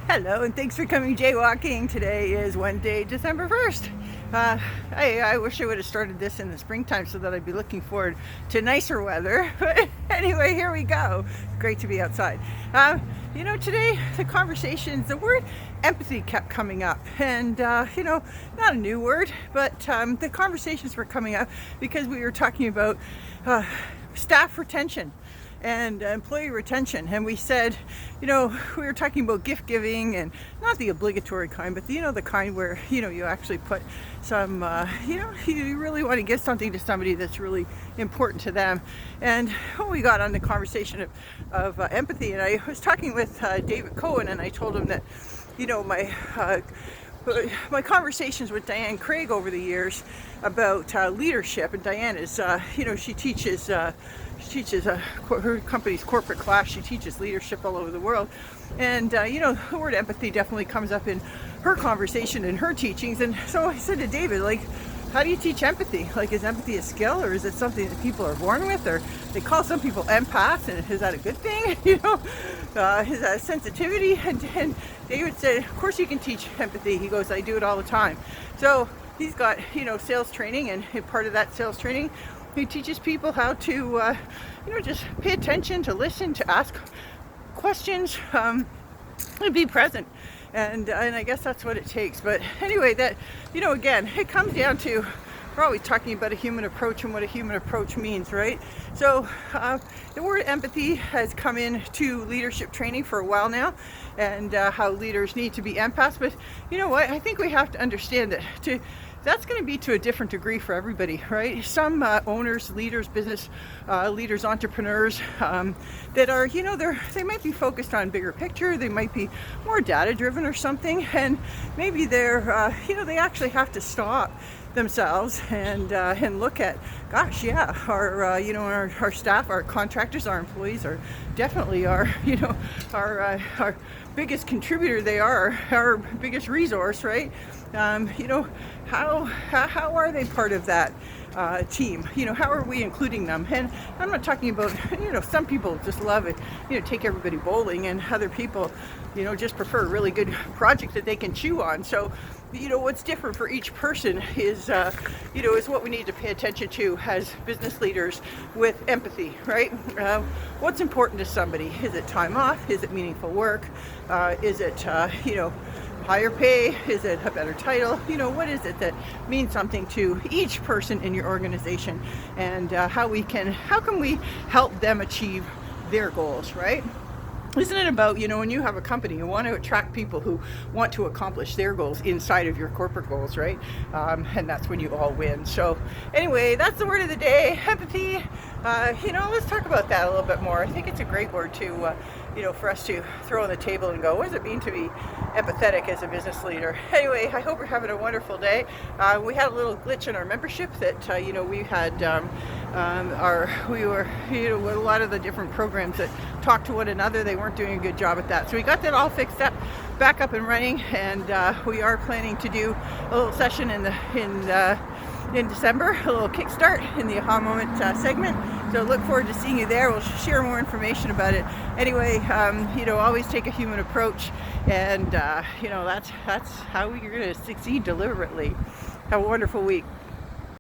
Hello, and thanks for coming Jae Walking. Today is Wednesday, December 1st. I wish I would have started this in the springtime so that I'd be looking forward to nicer weather. But anyway, here we go. Great to be outside. Today the conversations, the word empathy kept coming up. And, not a new word, but the conversations were coming up because we were talking about staff retention and employee retention, and we said, we were talking about gift giving, and not the obligatory kind, but the kind where you actually put some you really want to give something to somebody that's really important to them. And when we got on the conversation of empathy, and I was talking with David Cohen, and I told him that my conversations with Diane Craig over the years about leadership, and Diane is, she teaches her company's corporate class. She teaches leadership all over the world, and the word empathy definitely comes up in her conversation and her teachings. And so I said to David, like, how do you teach empathy? Like, is empathy a skill, or is it something that people are born with? Or they call some people empaths, and is that a good thing? Is that a sensitivity? And David said, of course you can teach empathy. He goes, I do it all the time. So he's got sales training, and part of that sales training, he teaches people how to just pay attention, to listen, to ask questions, and be present. And I guess that's what it takes. But anyway, that again, it comes down to, we're always talking about a human approach and what a human approach means, right? So the word empathy has come into leadership training for a while now, and how leaders need to be empaths. But you know what? I think we have to understand that that's going to be to a different degree for everybody, right? Some owners, leaders, business leaders, entrepreneurs that are, they might be focused on bigger picture. They might be more data driven or something, and maybe they're, they actually have to stop themselves and look at, gosh, yeah, our staff, our contractors, our employees are definitely our biggest contributor. They are our biggest resource, right? How are they part of that team? How are we including them? And I'm not talking about, some people just love it, take everybody bowling, and other people, just prefer a really good project that they can chew on. So, what's different for each person is what we need to pay attention to as business leaders with empathy, right? What's important to somebody? Is it time off? Is it meaningful work? Is it, higher pay? Is it a better title? What is it that means something to each person in your organization, and how can we help them achieve their goals, right? Isn't it about, when you have a company, you want to attract people who want to accomplish their goals inside of your corporate goals, right? And that's when you all win. So anyway, that's the word of the day, empathy. Let's talk about that a little bit more. I think it's a great word to, for us to throw on the table and go, what does it mean to be empathetic as a business leader? Anyway, I hope you're having a wonderful day. We had a little glitch in our membership that, we had with a lot of the different programs that talk to one another, they weren't doing a good job at that. So we got that all fixed up, back up and running, and we are planning to do a little session in December, a little kickstart in the Aha Moment segment. So look forward to seeing you there. We'll share more information about it. Anyway, always take a human approach, and that's how you're going to succeed deliberately. Have a wonderful week.